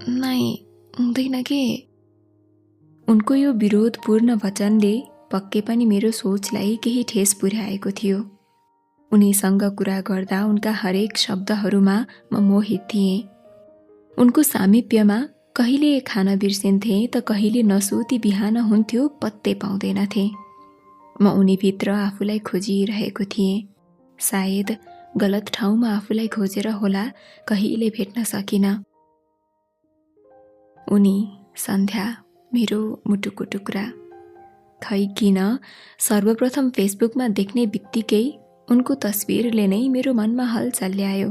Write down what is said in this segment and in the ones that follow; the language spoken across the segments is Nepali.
नै हुँदैन के। उनको यो विरोधपूर्ण वचनले पक्कै पनि मेरो सोचलाई केही ठेस पुर्याएको थियो। उनीसँग कुरा गर्दा उनका हरेक शब्दहरूमा म मोहित थिएँ। उनको सामिप्यमा कहिले खान बिर्सिन्थे त कहिले नसुती बिहान हुन्थ्यो पत्तै पाउँदैनथे। म उनीभित्र आफूलाई खोजिरहेको थिएँ। सायद गलत ठाउँमा आफूलाई खोजेर होला, कहिले भेट्न सकिन। उनी सन्ध्या, मेरो मुटुको टुक्रा। खै किन सर्वप्रथम फेसबुकमा देख्ने बित्तिकै उनको तस्बिरले नै मेरो मनमा हलचल ल्यायो।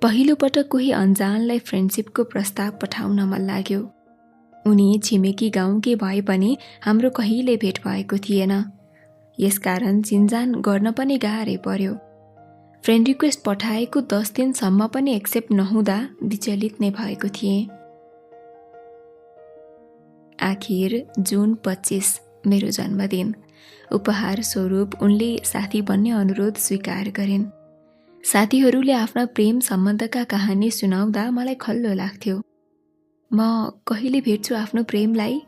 पहिलो पटक कोही अन्जानलाई फ्रेन्डसिपको प्रस्ताव पठाउन मन लाग्यो। उनी छिमेकी गाउँकै भए पनि हाम्रो कहिले भेट भएको थिएन। यसकारण चिन्जान गर्न पनि गाह्रै पर्यो। फ्रेन्ड रिक्वेस्ट पठाएको 10 दिनसम्म पनि एक्सेप्ट नहुँदा विचलित नै भएको थिएँ। आखिर जुन 25 मेरो जन्मदिन। उपहार स्वरूप उनले साथी बन्ने अनुरोध स्वीकार गरिन्। साथीहरूले आफ्ना प्रेम सम्बन्धका कहानी सुनाउँदा मलाई खल्लो लाग्थ्यो। म कहिले भेट्छु आफ्नो प्रेमलाई?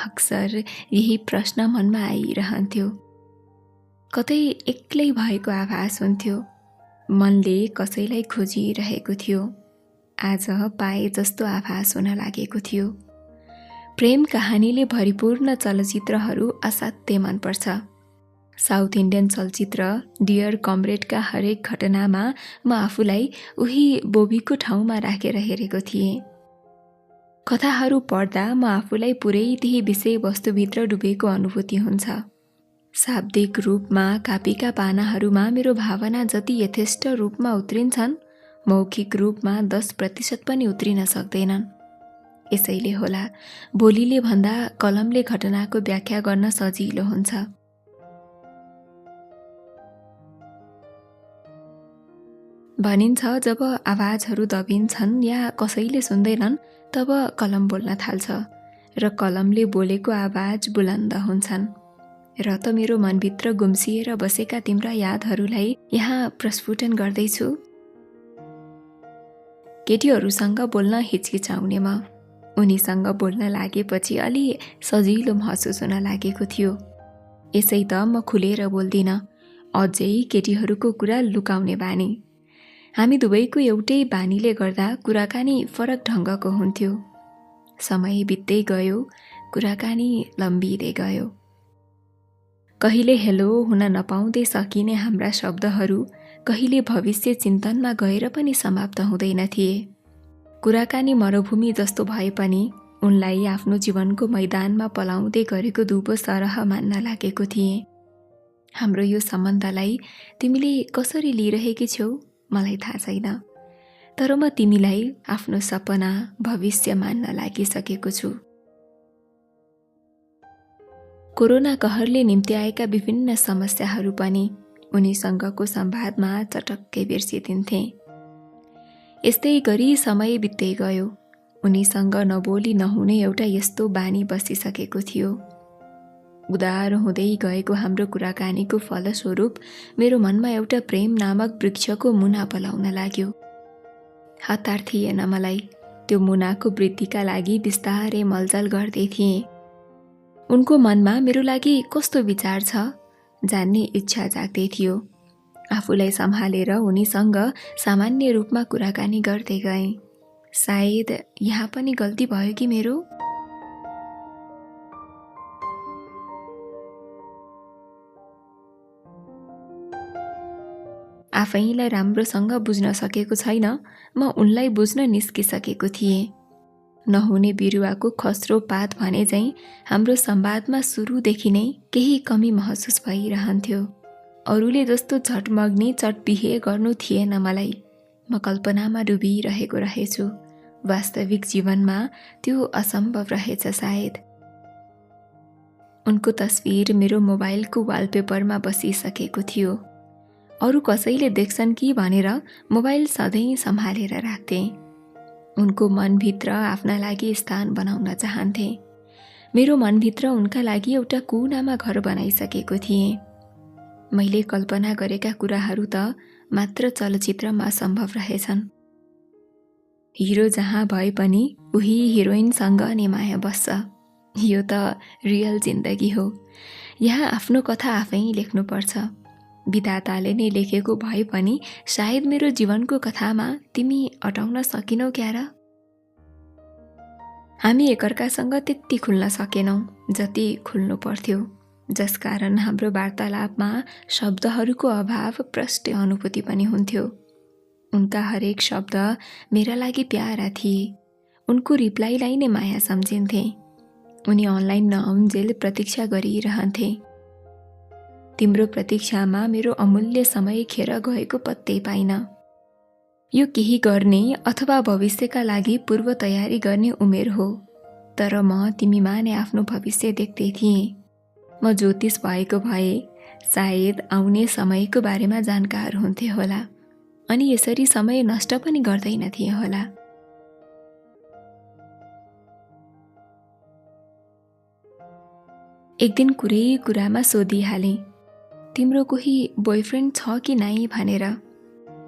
अक्सर यही प्रश्न मनमा आइरहन्थ्यो। कतै एक्लै भएको आभास हुन्थ्यो। मनले कसैलाई खोजिरहेको थियो। आज पाए जस्तो आभास हुन लागेको थियो। प्रेम कहानीले भरिपूर्ण चलचित्रहरू असाध्यै मनपर्छ। साउथ इन्डियन चलचित्र डियर कमरेडका हरेक घटनामा म आफूलाई उही बोबीको ठाउँमा राखेर हेरेको थिएँ। कथाहरू पढ्दा म आफूलाई पुरै त्यही विषयवस्तुभित्र डुबेको अनुभूति हुन्छ। शाब्दिक रूपमा कापीका पानाहरूमा मेरो भावना जति यथेष्ट रूपमा उत्रिन्छन्, मौखिक रूपमा 10% पनि उत्रिन सक्दैनन्। यसैले होला बोलीले भन्दा कलमले घटनाको व्याख्या गर्न सजिलो हुन्छ। भनिन्छ जब आवाजहरू दबिन्छन् या कसैले सुन्दैनन् तब कलम बोल्न थाल्छ र कलमले बोलेको आवाज बुलन्द हुन्छन्। र त मेरो मनभित्र गुम्सिएर बसेका तिम्रा यादहरूलाई यहाँ प्रस्फुटन गर्दैछु। केटीहरूसँग बोल्न हिचकिचाउने म उनीसँग बोल्न लागेपछि अलि सजिलो महसुस हुन लागेको थियो। यसै त म खुलेर बोल्दिन, अझै केटीहरूको कुरा लुकाउने बानी। हामी दुवैको एउटै बानीले गर्दा कुराकानी फरक ढङ्गको हुन्थ्यो। समय बित्दै गयो, कुराकानी लम्बिँदै गयो। कहिले हेलो हुन नपाउँदै सकिने हाम्रा शब्दहरू कहिले भविष्य चिन्तनमा गएर पनि समाप्त हुँदैन थिए। कुराकानी मरुभूमि जस्तो भए पनि उनलाई आफ्नो जीवनको मैदानमा पलाउँदै गरेको दुबो सरह मान्न लागेको थिएँ। हाम्रो यो सम्बन्धलाई तिमीले कसरी लिइरहेकी छौ मलाई थाहा छैन, तर म तिमीलाई आफ्नो सपना भविष्य मान्न लागिसकेको छु। कोरोना कहरले निम्ति आएका विभिन्न समस्याहरू पनि उनीसँगको संवादमा चटक्कै बिर्सिदिन्थे। यस्तै गरी समय बित्दै गयो। उनीसँग नबोली नहुने एउटा यस्तो बानी बसिसकेको थियो। उदार हुँदै गएको हाम्रो कुराकानीको फलस्वरूप मेरो मनमा एउटा प्रेम नामक वृक्षको मुना पलाउन लाग्यो। हतार थिएन मलाई, त्यो मुनाको वृद्धिका लागि बिस्तारै मलजल गर्दै थिएँ। उनको मनमा मेरो लागि कस्तो विचार छ जान्ने इच्छा जाग्दै थियो। आफूलाई सम्हालेर उनीसँग सामान्य रूपमा कुराकानी गर्दै गएँ। सायद यहाँ पनि गल्ती भयो कि मेरो? आफैलाई राम्रोसँग बुझ्न सकेको छैन, म उनलाई बुझ्न निस्किसकेको थिएँ। नहुने बिरुवाको खस्रो पात भने झैं हाम्रो संवादमा सुरुदेखि नै केही कमी महसुस भइरहन्थ्यो। अरूले जस्तो झटमग्नी चटबिहे गर्नु थिएन मलाई। म कल्पनामा डुबिरहेको रहेछु। वास्तविक जीवनमा त्यो असम्भव रहेछ सायद। उनको तस्बिर मेरो मोबाइलको वालपेपरमा बसिसकेको थियो। अरू कसैले देख्छन् कि भनेर मोबाइल सधैँ सम्हालेर राख्थेँ। उनको मनभित्र आफ्ना लागि स्थान बनाउन चाहन्थे। मेरो मनभित्र उनका लागि एउटा कुनामा घर बनाइसकेको थिएँ। मैले कल्पना गरेका कुराहरू त मात्र चलचित्रमा सम्भव रहेछन्। हिरो जहाँ भए पनि उही हिरोइनसँग नै माया बस्छ। यो त रियल जिन्दगी हो। यहाँ आफ्नो कथा आफै लेख्नुपर्छ। विधाताले नै लेखेको भए पनि सायद मेरो जीवनको कथामा तिमी अटाउन सकिनौ क्या र? हामी एकअर्कासँग त्यति खुल्न सकेनौँ जति खुल्नु पर्थ्यो, जसकारण हाम्रो वार्तालापमा शब्दहरूको अभाव प्रष्ट अनुभूति पनि हुन्थ्यो। उनका हरेक शब्द मेरा लागि प्यारा थिए। उनको रिप्लाईलाई नै माया सम्झिन्थे। उनी अनलाइन नआउन्जेल प्रतीक्षा गरिरहन्थे। तिम्रो प्रतीक्षामा मेरो अमूल्य समय खेर गएको पत्तै पाइन। यो केही गर्ने अथवा भविष्यका लागि पूर्व तयारी गर्ने उमेर हो, तर म तिमीमा नै आफ्नो भविष्य देख्दै थिएँ। म ज्योतिष भएको भए सायद आउने समयको बारेमा जानकार हुन्थे होला, अनि यसरी समय नष्ट पनि गर्दैन थिए होला। एक दिन कुरै कुरामा सोधिहालेँ, तिम्रो कोही बोयफ्रेन्ड छ कि नै भनेर।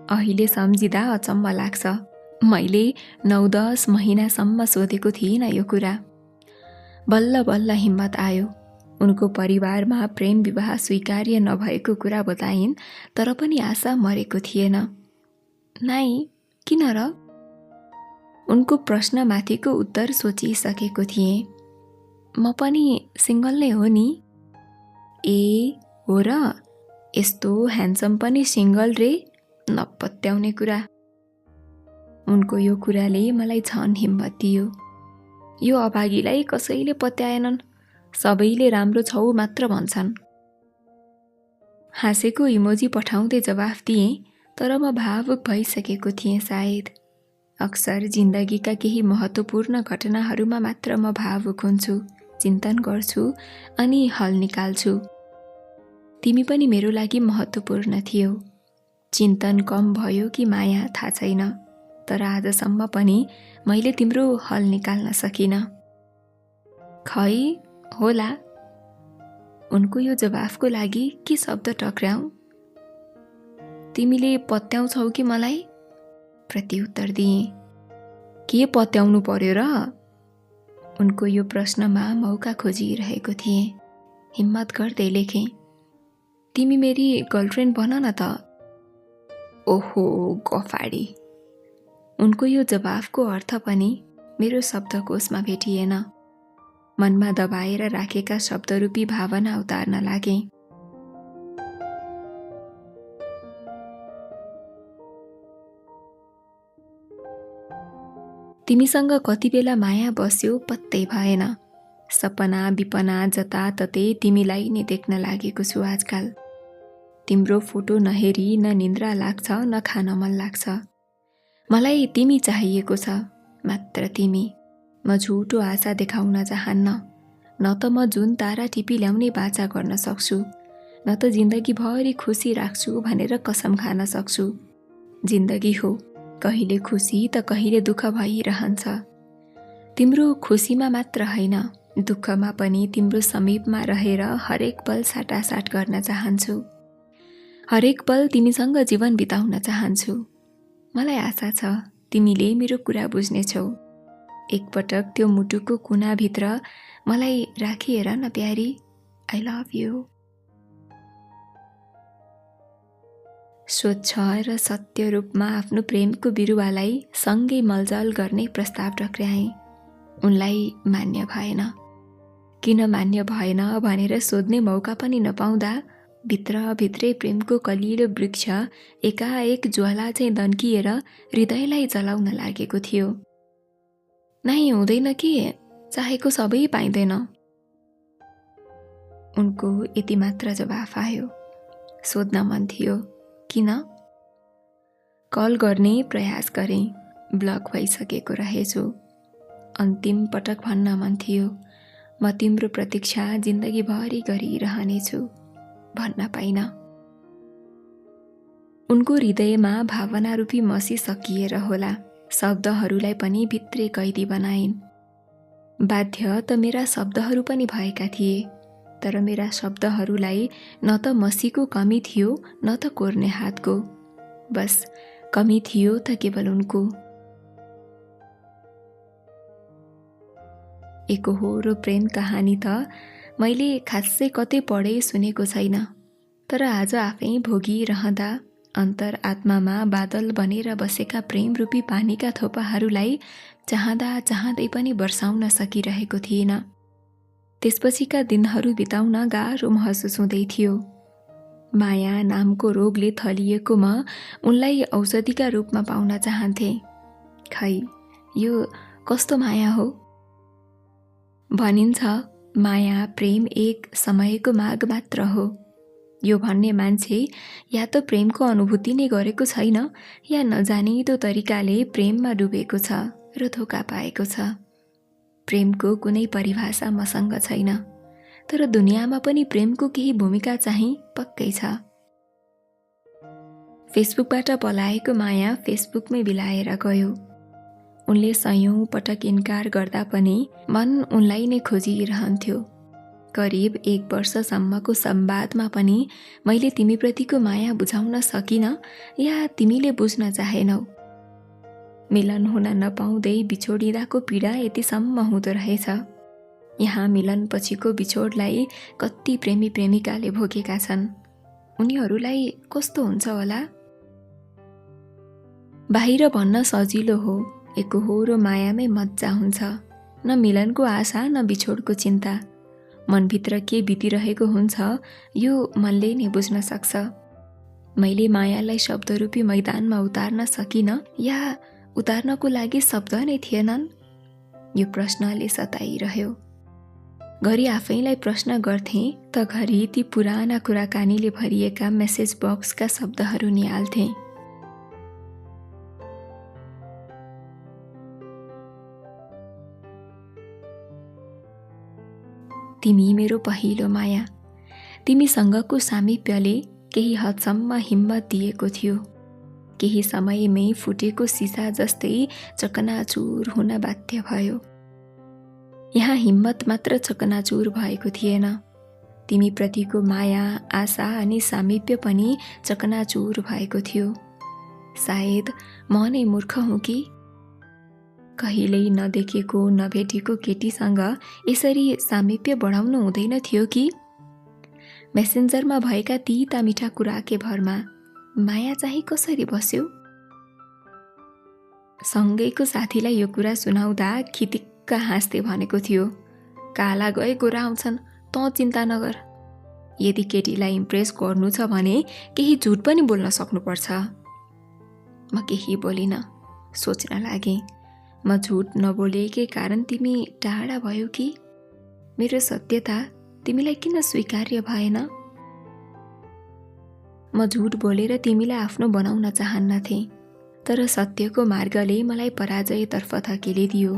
अहिले सम्झिँदा अचम्म लाग्छ। मैले 9-10 महिनासम्म सोधेको थिइनँ यो कुरा। बल्ल बल्ल हिम्मत आयो। उनको परिवारमा प्रेम विवाह स्वीकार्य नभएको कुरा बताइन्, तर पनि आशा मरेको थिएन। नाइ, किन र? उनको प्रश्नमाथिको उत्तर सोचिसकेको थिएँ। म पनि सिङ्गल नै हो नि। ए हो र? यस्तो ह्यान्डसम पनि सिङ्गल रे? नपत्याउने कुरा। उनको यो कुराले मलाई झन् हिम्मत दियो। यो अभागीलाई कसैले पत्याएनन्, सबैले राम्रो छौ मात्र भन्छन्। हाँसेको इमोजी पठाउँदै जवाफ दिएँ, तर म भावुक भइसकेको थिएँ सायद। अक्सर जिन्दगीका केही महत्त्वपूर्ण घटनाहरूमा मात्र म भावुक हुन्छु, चिन्तन गर्छु अनि हल निकाल्छु। तिमी पनि मेरो लागि महत्त्वपूर्ण थियौ। चिन्तन कम भयो कि माया थाहा छैन, तर आजसम्म पनि मैले तिम्रो हल निकाल्न सकिनँ। खै होला। उनको यो जवाफको लागि के शब्द टक्राउँ? तिमीले पत्याउँछौ कि मलाई? प्रत्युत्तर दिएँ। के पत्याउनु पर्यो र? उनको यो प्रश्नमा मौका खोजिरहेको थिएँ। हिम्मत गर्दै लेखेँ, तिमी मेरी गर्लफ्रेन्ड बन न त। ओहो गफाडी। उनको यो जवाफको अर्थ पनि मेरो शब्दकोशमा भेटिएन। मनमा दबाएर राखेका शब्दरूपी भावना उतार्न लागेँ। तिमीसँग कति बेला माया बस्यो पत्तै भएन। सपना विपना जताततै तिमीलाई नै देख्न लागेको छु आजकल। तिम्रो फोटो नहेरी न निन्द्रा लाग्छ न खान मन लाग्छ। मलाई तिमी चाहिएको छ, मात्र तिमी। म झुटो आशा देखाउन चाहन्न। न त म जुन तारा टिपी ल्याउने बाचा गर्न सक्छु, न त जिन्दगीभरि खुसी राख्छु भनेर कसम खान सक्छु। जिन्दगी हो, कहिले खुसी त कहिले दुःख भइरहन्छ। तिम्रो खुसीमा मात्र होइन, दुःखमा पनि तिम्रो समीपमा रहेर हरेक पल साटासाट गर्न चाहन्छु। हरेक पल तिमीसँग जीवन बिताउन चाहन्छु। मलाई आशा छ तिमीले मेरो कुरा बुझ्नेछौ। एकपटक त्यो मुटुको कुनाभित्र मलाई राखिहेर न प्यारी। I love you. स्वच्छ र सत्य रूपमा आफ्नो प्रेमको बिरुवालाई सँगै मलजल गर्ने प्रस्ताव टक्र्याएँ। उनलाई मान्य भएन। किन मान्य भएन भनेर सोध्ने मौका पनि नपाउँदा भित्रभित्रै प्रेमको कलिलो वृक्ष एकाएक ज्वाला चाहिँ दन्किएर हृदयलाई जलाउन लागेको थियो। नै हुँदैन कि चाहेको सबै पाइँदैन। उनको यति मात्र जवाफ आयो। सोध्न मन थियो, किन? कल गर्ने प्रयास गरेँ, ब्लक भइसकेको रहेछु। अन्तिम पटक भन्न मन थियो, म तिम्रो प्रतीक्षा जिन्दगीभरि गरिरहनेछु, भन्न पाइन। उनको हृदयमा भावना रूपी मसी सकिएर होला, शब्दहरूलाई पनि भित्रै कैदी बनाइन्। बाध्य त मेरा शब्दहरू पनि भएका थिए, तर मेरा शब्दहरूलाई न त मसीको कमी थियो न त कोर्ने हातको। बस कमी थियो त केवल उनको। एकहोरो प्रेम कहानी त मैले खासै कतै पढे सुनेको छैन, तर आज आफै भोगिरहँदा अन्तर आत्मामा बादल बनेर बसेका प्रेम रूपी पानीका थोपाहरूलाई चाहँदा चाहँदै पनि वर्षाउन सकिरहेको थिएन। त्यसपछिका दिनहरू बिताउन गाह्रो महसुस हुँदै थियो। माया नामको रोगले थलिएको म उनलाई औषधिका रूपमा पाउन चाहन्थे। खै यो कस्तो माया हो? भनिन्छ माया प्रेम एक समयको माग मात्र हो। यो भन्ने मान्छे या त प्रेमको अनुभूति नै गरेको छैन या नजानिदो तरिकाले प्रेममा डुबेको छ र धोका पाएको छ। प्रेमको कुनै परिभाषा मसँग छैन, तर दुनियाँमा पनि प्रेमको केही भूमिका चाहिँ पक्कै छ। फेसबुकबाट पलाएको माया फेसबुकमै बिलाएर गयो। उनले सयौं पटक इन्कार गर्दा पनि मन उनलाई नै खोजिरहन्थ्यो। करिब 1 वर्षसम्मको संवादमा पनि मैले तिमीप्रतिको माया बुझाउन सकिनँ या तिमीले बुझ्न चाहेनौ। मिलन हुन नपाउँदै बिछोडिँदाको पीडा यतिसम्म हुँदो रहेछ। यहाँ मिलन पछिको बिछोडलाई कति प्रेमी प्रेमिकाले भोगेका छन्। उनीहरूलाई कस्तो हुन्छ होला? बाहिर भन्न सजिलो हो, एकहोरो मायामै मज्जा हुन्छ। न मिलनको आशा न बिछोडको चिन्ता। मनभित्र के बितिरहेको हुन्छ यो मनले नै बुझ्न सक्छ। मैले मायालाई शब्दरूपी मैदानमा उतार्न सकिनँ या उतार्नको लागि शब्द नै थिएनन्? यो प्रश्नले सताइरह्यो। घरि आफैलाई प्रश्न गर्थेँ त घरि ती पुराना कुराकानीले भरिएका मेसेज बक्सका शब्दहरू निहाल्थेँ। तिमी मेरो पहिलो माया। तिमीसँगको सामिप्यले केही हदसम्म हिम्मत दिएको थियो। केही समयमै फुटेको सिसा जस्तै चकनाचुर हुन बाध्य भयो। यहाँ हिम्मत मात्र चकनाचुर भएको थिएन, तिमीप्रतिको माया, आशा अनि सामिप्य पनि चकनाचुर भएको थियो। सायद म नै मूर्ख हुँ कि? कहिल्यै नदेखेको नभेटेको केटीसँग यसरी सामिप्य बढाउनु हुँदैन थियो कि? मेसेन्जरमा भएका तीता मिठा कुराके भरमा माया चाहिँ कसरी बस्यो? सँगैको साथीलाई यो कुरा सुनाउँदा खितिक्क हाँस्दै भनेको थियो, काला गए गोरा आउँछन्, तँ चिन्ता नगर। यदि केटीलाई इम्प्रेस गर्नु छ भने केही झुट पनि बोल्न सक्नुपर्छ। म केही बोलिनँ, सोच्न लागेँ। म झुट नबोलेकै कारण तिमी टाढा भयो कि? मेरो सत्यता तिमीलाई किन स्वीकार्य भएन? म झुट बोलेर तिमीलाई आफ्नो बनाउन चाहन्नथे, तर सत्यको मार्गले मलाई पराजयतर्फ धकेलिदियो।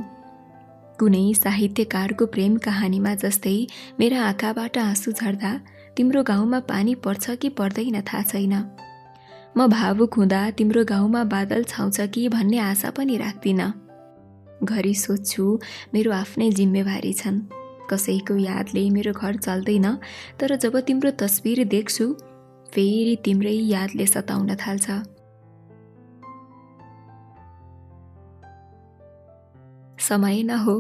कुनै साहित्यकारको प्रेम कहानीमा जस्तै मेरा आँखाबाट आँसु झर्दा तिम्रो गाउँमा पानी पर्छ कि पर्दैन थाहा छैन। म भावुक हुँदा तिम्रो गाउँमा बादल छाउँछ कि भन्ने आशा पनि राख्दिनँ। घरि सोच्छु मेरो आफ्नै जिम्मेवारी छन्। कसैको यादले मेरो घर चल्दैन, तर जब तिम्रो तस्बिर देख्छु फेरि तिम्रै यादले सताउन थाल्छ। समय न हो,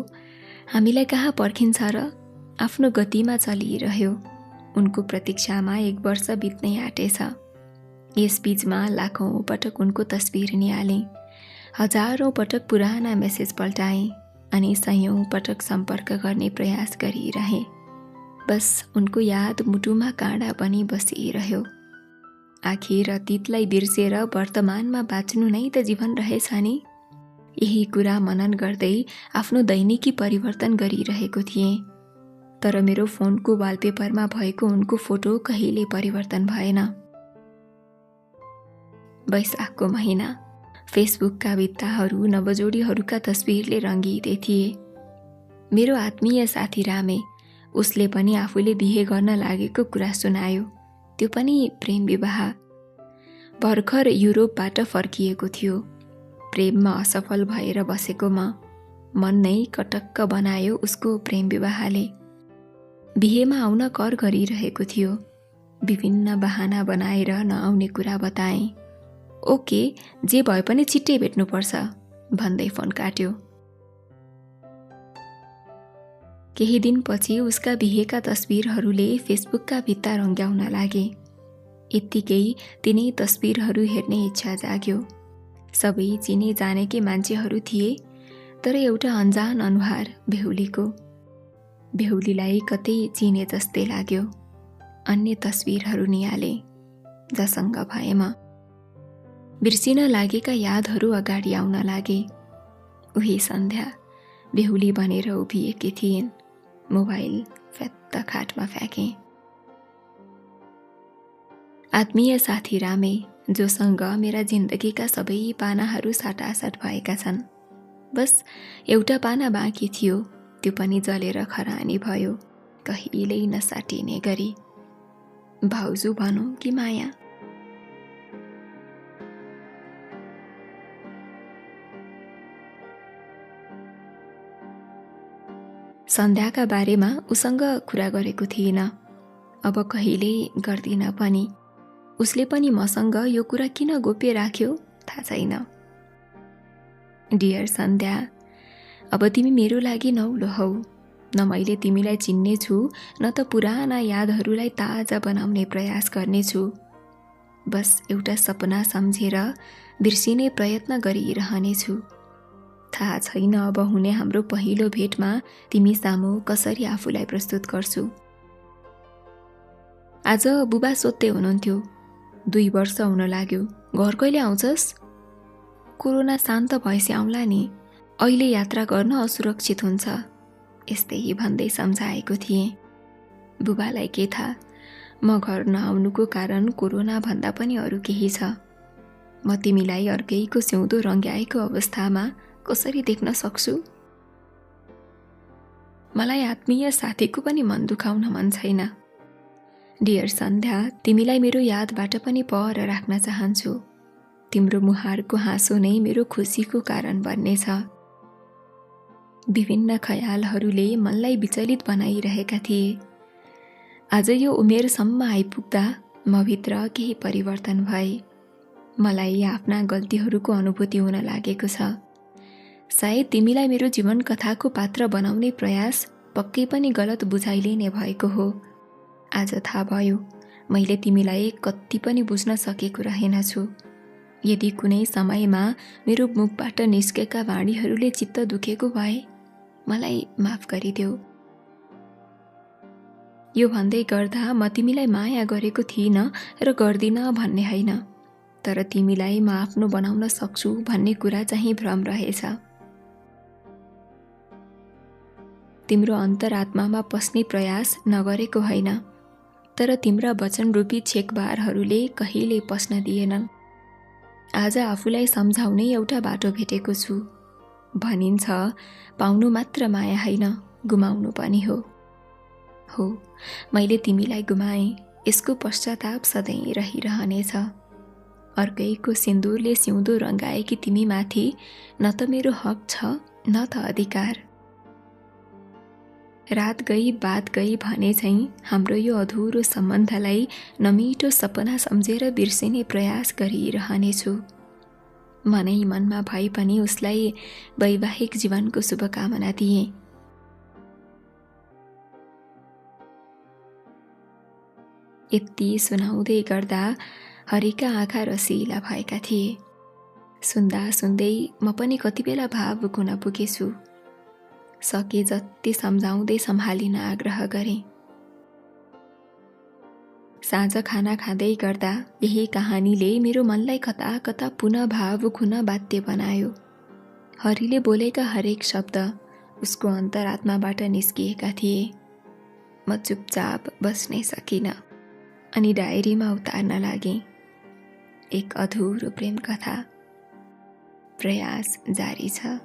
हामीलाई कहाँ पर्खिन्छ र? आफ्नो गतिमा चलिरह्यो। उनको प्रतीक्षामा 1 वर्ष बित्नै आँटेछ। यस बीचमा लाखौं पटक उनको तस्बिर निहालेँ, हजारौं पटक पुराना मेसेज पल्टाएँ अनि सयौं पटक सम्पर्क गर्ने प्रयास गरिरहेँ। बस उनको याद मुटुमा काँडा बनी बसिरह्यो। आखिर अतीतलाई बिर्सेर वर्तमानमा बाँच्नु नै त जीवन रहेछ नि। यही कुरा मनन गर्दै आफ्नो दैनिकी परिवर्तन गरिरहेको थिएँ, तर मेरो फोनको वालपेपरमा भएको उनको फोटो कहिल्यै परिवर्तन भएन। वैशाखको महिना, फेसबुकका भित्ताहरू नवजोडीहरूका तस्बिरले रङ्गिएदै थिए। मेरो आत्मीय साथी रामे, उसले पनि आफूले बिहे गर्न लागेको कुरा सुनायो, त्यो पनि प्रेम विवाह। भर्खर युरोपबाट फर्किएको थियो। प्रेममा असफल भएर बसेको मन नै कटक्क बनायो उसको प्रेम विवाहले। बिहेमा आउन कर गरिरहेको थियो। विभिन्न बहाना बनाएर नआउने कुरा बताएँ। ओके, जे भए पनि छिट्टै भेट्नुपर्छ भन्दै फोन काट्यो। केही दिनपछि उसका बिहेका तस्बिरहरूले फेसबुकका भित्ता रङ्ग्याउन लागे। यत्तिकै तिनै तस्बिरहरू हेर्ने इच्छा जाग्यो। सबै चिने जानेकै मान्छेहरू थिए, तर एउटा अन्जान अनुहार बेहुलीको। बेहुलीलाई कतै चिने जस्तै लाग्यो। अन्य तस्बिरहरू निहाले, जसँग भए म। बिर्सिन लागेका यादहरू अगाडि आउन लागे। उही सन्ध्या बेहुली बनेर उभिएकी थिइन्। मोबाइल फ्यात्त खाटमा फ्याँके। आत्मीय साथी रामे, जोसँग मेरा जिन्दगीका सबै पानाहरू साटासाट भएका छन्। बस एउटा पाना बाँकी थियो, त्यो पनि जलेर खरानी भयो, कहिल्यै नसाटिने गरी। भाउजू भनौँ कि माया? सन्ध्याका बारेमा उसँग कुरा गरेको थिइनँ, अब कहिल्यै गर्दिन पनि। उसले पनि मसँग यो कुरा किन गोप्य राख्यो थाहा छैन। डियर सन्ध्या, अब तिमी मेरो लागि नौलो हौ। न मैले तिमीलाई चिन्ने छु, न त पुराना यादहरूलाई ताजा बनाउने प्रयास गर्नेछु। बस एउटा सपना सम्झेर बिर्सिने प्रयत्न गरिरहनेछु। थाहा छैन अब हुने हाम्रो पहिलो भेटमा तिमी सामु कसरी आफूलाई प्रस्तुत गर्छु। आज बुबा सोध्दै हुनुहुन्थ्यो, 2 वर्ष हुन लाग्यो, घर कहिले आउँछस्? कोरोना शान्त भएपछि आउँला नि, अहिले यात्रा गर्न असुरक्षित हुन्छ, यस्तै भन्दै सम्झाएको थिएँ। बुबालाई के थाहा, म घर नआउनुको कारण कोरोना भन्दा पनि अरू केही छ। म तिमीलाई अर्कैको सिउँदो रङ्ग्याएको अवस्थामा कसरी देख्न सक्छु? मलाई आत्मीय साथीको पनि मन दुखाउन मन छैन। डियर सन्ध्या, तिमीलाई मेरो यादबाट पनि पर राख्न चाहन्छु। तिम्रो मुहारको हाँसो नै मेरो खुसीको कारण बन्नेछ। विभिन्न ख्यालहरूले मनलाई विचलित बनाइरहेका थिए। आज यो उमेरसम्म आइपुग्दा म भित्र केही परिवर्तन भए। मलाई आफ्ना गल्तीहरूको अनुभूति हुन लागेको छ। सायद तिमीलाई मेरो जीवन कथाको पात्र बनाउने प्रयास पक्कै पनि गलत बुझाइले नै भएको हो। आज थाहा भयो, मैले तिमीलाई कति पनि बुझ्न सकेको रहेनछु। यदि कुनै समयमा मेरो मुखबाट निस्केका वाणीहरूले चित्त दुखेको भए मलाई माफ गरिदेऊ। यो भन्दै गर्दा म तिमीलाई माया गरेको थिइनँ र गर्दिन भन्ने होइन, तर तिमीलाई म आफ्नो बनाउन सक्छु भन्ने कुरा चाहिँ भ्रम रहेछ। तिम्रो अन्तरात्मामा पस्ने प्रयास नगरेको होइन, तर तिम्रा वचनरूपी छेकबारहरूले कहिल्यै पस्न दिएनन्। आज आफूलाई सम्झाउने एउटा बाटो भेटेको छु। भनिन्छ, पाउनु मात्र माया होइन, गुमाउनु पनि हो। मैले तिमीलाई गुमाएँ, यसको पश्चाताप सधैँ रहिरहनेछ। अर्कैको सिन्दुरले सिउँदो रङ्गाएकी तिमीमाथि न त मेरो हक छ न त अधिकार। रात गई बात गई भने चाहिँ हाम्रो यो अधुरो सम्बन्धलाई नमिठो सपना सम्झेर बिर्सिने प्रयास गरिरहनेछु। मनै मनमा भए पनि उसलाई वैवाहिक जीवनको शुभकामना दिए। यति सुनाउँदै गर्दा हरिका आँखा रसिला भएका थिए। सुन्दा सुन्दै म पनि कति बेला भावुक हुन पुगेछु। सके जति सम्झाउँदै सम्हालिन आग्रह गरेँ। साँझ खाना खाँदै गर्दा यही कहानीले मेरो मनलाई कता कता पुनः भावुक हुन बाध्य बनायो। हरिले बोलेका हरेक शब्द उसको अन्तरात्माबाट निस्किएका थिए। म चुपचाप बस्नै सकिनँ अनि डायरीमा उतार्न लागेँ। एक अधुरो प्रेम कथा। प्रयास जारी छ।